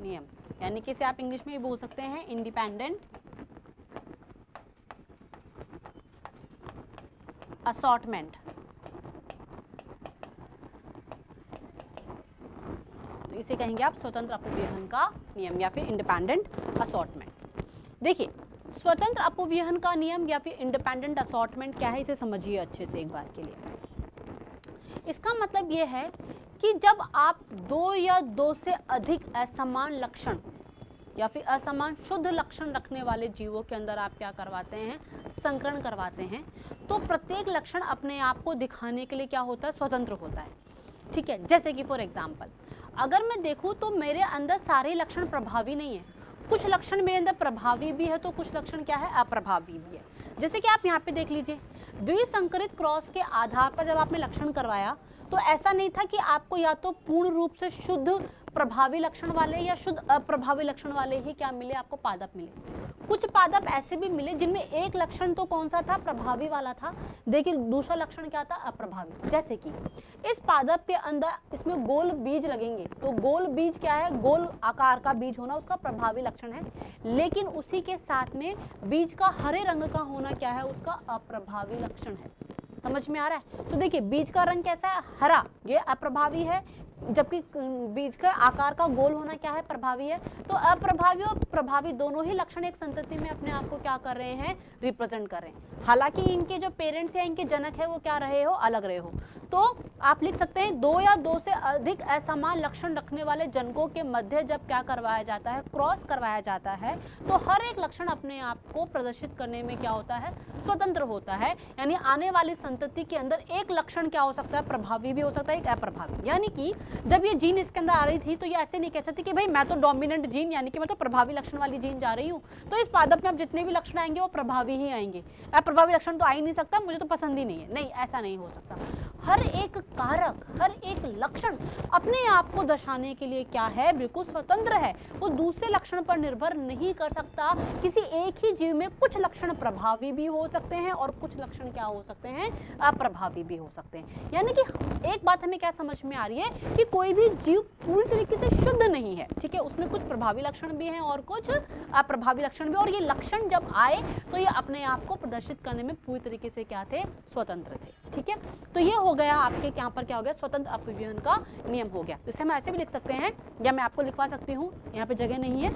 नियम, यानी कि इसे आप इंग्लिश में भी बोल सकते हैं इंडिपेंडेंट असॉर्टमेंट। तो इसे कहेंगे आप स्वतंत्र अपव्ययन का नियम या फिर इंडिपेंडेंट असॉर्टमेंट। देखिए, स्वतंत्र अपव्ययन का नियम या फिर इंडिपेंडेंट असॉर्टमेंट क्या है, इसे समझिए अच्छे से एक बार के लिए। इसका मतलब ये है कि जब आप दो या दो से अधिक असमान लक्षण या फिर असमान शुद्ध लक्षण रखने वाले जीवों के अंदर आप क्या करवाते हैं, संकरण करवाते हैं, तो प्रत्येक लक्षण अपने आप को दिखाने के लिए क्या होता है, स्वतंत्र होता है। ठीक है, जैसे कि फॉर एग्जाम्पल अगर मैं देखूं तो मेरे अंदर सारे लक्षण प्रभावी नहीं है, कुछ लक्षण मेरे अंदर प्रभावी भी है तो कुछ लक्षण क्या है, अप्रभावी भी है। जैसे कि आप यहाँ पे देख लीजिए, द्विसंकरित क्रॉस के आधार पर जब आपने लक्षण करवाया तो ऐसा नहीं था कि आपको या तो पूर्ण रूप से शुद्ध प्रभावी लक्षण वाले या शुद्ध अप्रभावी लक्षण वाले ही क्या मिले, आपको पादप मिले। कुछ पादप ऐसे भी मिले जिनमें एक लक्षण तो कौन सा था, प्रभावी वाला था, लेकिन दूसरा लक्षण क्या था, अप्रभावी। जैसे कि इस पादप के अंदर इसमें गोल बीज लगेंगे, तो गोल बीज क्या है, गोल आकार का बीज होना उसका प्रभावी लक्षण है, लेकिन उसी के साथ में बीज का हरे रंग का होना क्या है, उसका अप्रभावी लक्षण है। समझ में आ रहा है? तो देखिए, बीज का रंग कैसा है, हरा, ये अप्रभावी है, जबकि बीज का आकार का गोल होना क्या है, प्रभावी है। तो अप्रभावी और प्रभावी दोनों ही लक्षण एक संतति में अपने आप को क्या कर रहे हैं, रिप्रेजेंट कर रहे हैं। हालांकि इनके जो पेरेंट्स या इनके जनक है वो क्या रहे हो, अलग रहे हो। तो आप लिख सकते हैं दो या दो से अधिक असमान लक्षण रखने वाले जनकों के मध्य जब क्या करवाया जाता है, क्रॉस करवाया जाता है, तो हर एक लक्षण अपने आप को प्रदर्शित करने में क्या होता है, स्वतंत्र होता है। यानी आने वाली संतति के अंदर एक लक्षण क्या हो सकता है, प्रभावी भी हो सकता है, एक अप्रभावी। यानी कि जब ये जीन इसके अंदर आ रही थी तो ये ऐसे नहीं कह सकती कि भाई मैं तो डोमिनेंट जीन यानी कि मैं तो प्रभावी लक्षण वाली जीन जा रही हूँ, तो इस पादप में अब जितने भी लक्षण आएंगे वो प्रभावी ही आएंगे, अप्रभावी लक्षण तो आ ही नहीं सकता, मुझे तो पसंद ही नहीं है। नहीं, ऐसा नहीं हो सकता। हर एक कारक, हर एक लक्षण अपने आप को दर्शाने के लिए क्या है, बिल्कुल स्वतंत्र है। वो दूसरे लक्षण पर निर्भर नहीं कर सकता। किसी एक ही जीव में कुछ लक्षण प्रभावी भी हो सकते हैं और कुछ लक्षण क्या हो सकते हैं, अप्रभावी भी हो सकते हैं। यानी कि एक बात हमें क्या समझ में आ रही है कि कोई भी जीव पूरी तरीके से शुद्ध नहीं है। ठीक है, उसमें कुछ प्रभावी लक्षण भी हैं और कुछ अप्रभावी लक्षण भी, और ये लक्षण जब आए तो ये अपने आप को प्रदर्शित करने में पूरी तरीके से क्या थे, स्वतंत्र थे। ठीक है, तो ये हो गया आपके यहाँ पर क्या हो गया, स्वतंत्र अपव्ययन का नियम हो गया। तो इसे हम ऐसे भी लिख सकते हैं या मैं आपको लिखवा सकती हूँ, यहाँ पे जगह नहीं है,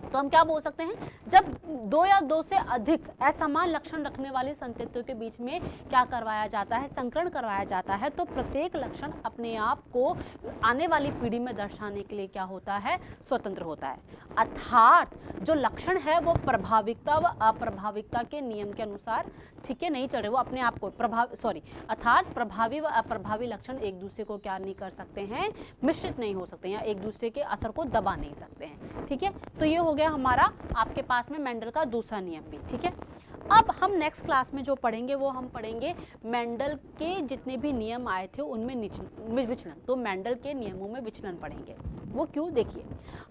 तो हम क्या बोल सकते हैं, जब दो या दो से अधिक असमान लक्षण रखने वाली संततियों के बीच में क्या करवाया जाता है, संकरण करवाया जाता है, तो प्रत्येक लक्षण अपने आप को आने वाली पीढ़ी में दर्शाने के लिए क्या होता है, स्वतंत्र होता है। अर्थात जो लक्षण है वो प्रभाविकता व अप्रभाविकता के नियम के अनुसार, ठीक है, नहीं चल रहे, वो अपने आप को अर्थात प्रभावी व अप्रभावी लक्षण एक दूसरे को क्या नहीं कर सकते हैं, मिश्रित नहीं हो सकते हैं, या एक दूसरे के असर को दबा नहीं सकते हैं। ठीक है, तो ये हो गया हमारा आपके पास में मेंडल का दूसरा नियम भी। ठीक है, अब हम नेक्स्ट क्लास में जो पढ़ेंगे वो हम पढ़ेंगे मेंडल के जितने भी नियम आए थे उनमें विचलन। तो मेंडल के नियमों में विचलन पढ़ेंगे। वो क्यों, देखिए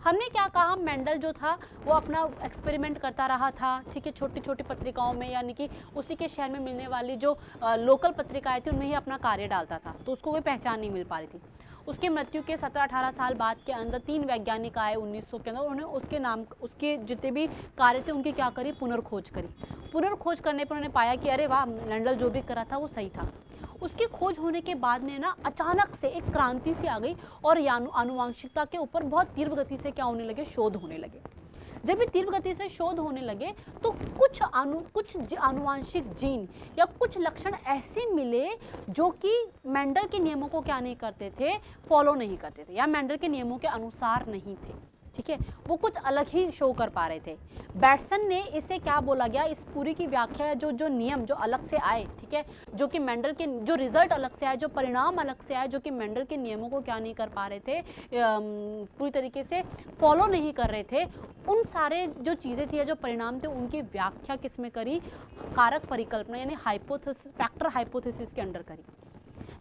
हमने क्या कहा, मेंडल जो था वो अपना एक्सपेरिमेंट करता रहा था। ठीक है, छोटी छोटी पत्रिकाओं में, यानी कि उसी के शहर में मिलने वाली जो लोकल पत्रिकाएं थी उनमें ही अपना कार्य डालता था, तो उसको कोई पहचान नहीं मिल पा रही थी। उसके मृत्यु के 17-18 साल बाद के अंदर 3 वैज्ञानिक आए 1900 के अंदर, उन्होंने उसके नाम, उसके जितने भी कार्य थे उनकी क्या करी, पुनर्खोज करी। पुनर्खोज करने पर उन्होंने पाया कि अरे वाह, मेंडल जो भी करा था वो सही था। उसकी खोज होने के बाद में ना अचानक से एक क्रांति सी आ गई और आनुवांशिकता के ऊपर बहुत तीव्र गति से क्या होने लगे, शोध होने लगे। जब भी तीव्र गति से शोध होने लगे तो कुछ आनुवांशिक जीन या कुछ लक्षण ऐसे मिले जो कि मेंडल के नियमों को क्या नहीं करते थे, फॉलो नहीं करते थे, या मेंडल के नियमों के अनुसार नहीं थे। ठीक है, वो कुछ अलग ही शो कर पा रहे थे। बैटसन ने इसे क्या बोला गया, इस पूरी की व्याख्या जो नियम जो अलग से आए, ठीक है, जो कि मेंडल के जो रिजल्ट अलग से आए, जो परिणाम अलग से आए, जो कि मेंडल के नियमों को क्या नहीं कर पा रहे थे, पूरी तरीके से फॉलो नहीं कर रहे थे, उन सारे जो चीज़ें थी या जो परिणाम थे उनकी व्याख्या किस में करी, कारक परिकल्पना यानी हाइपोथेसिस, फैक्टर हाइपोथेसिस के अंडर करी।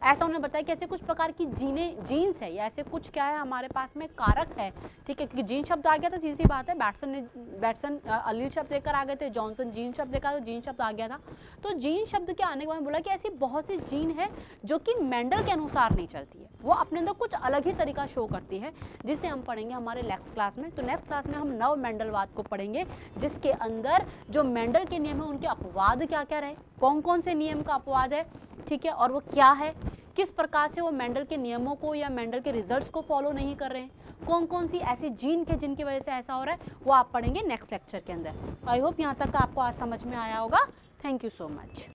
ऐसा उन्होंने बताया कि ऐसे कुछ प्रकार की जीन्स है या ऐसे कुछ क्या है हमारे पास में कारक है। ठीक है, क्योंकि जीन शब्द आ गया था, सीधी सी बात है, बैटसन अलील शब्द लेकर आ गए थे, जॉनसन जीन शब्द लेकर, तो जीन शब्द आ गया था। तो जीन शब्द के आने के बाद बोला कि ऐसी बहुत सी जीन है जो कि मेंडल के अनुसार नहीं चलती है। वो अपने अंदर कुछ अलग ही तरीका शो करती है, जिसे हम पढ़ेंगे हमारे नेक्स्ट क्लास में। तो नेक्स्ट क्लास में हम नव मेंडलवाद को पढ़ेंगे, जिसके अंदर जो मेंडल के नियम है उनके अपवाद क्या क्या रहे, कौन कौन से नियम का अपवाद है, ठीक है, और वो क्या है, किस प्रकार से वो मेंडल के नियमों को या मेंडल के रिजल्ट्स को फॉलो नहीं कर रहे हैं, कौन कौन सी ऐसी जीन के जिनकी वजह से ऐसा हो रहा है, वो आप पढ़ेंगे नेक्स्ट लेक्चर के अंदर। आई होप यहाँ तक आपको आज समझ में आया होगा। Thank you so much.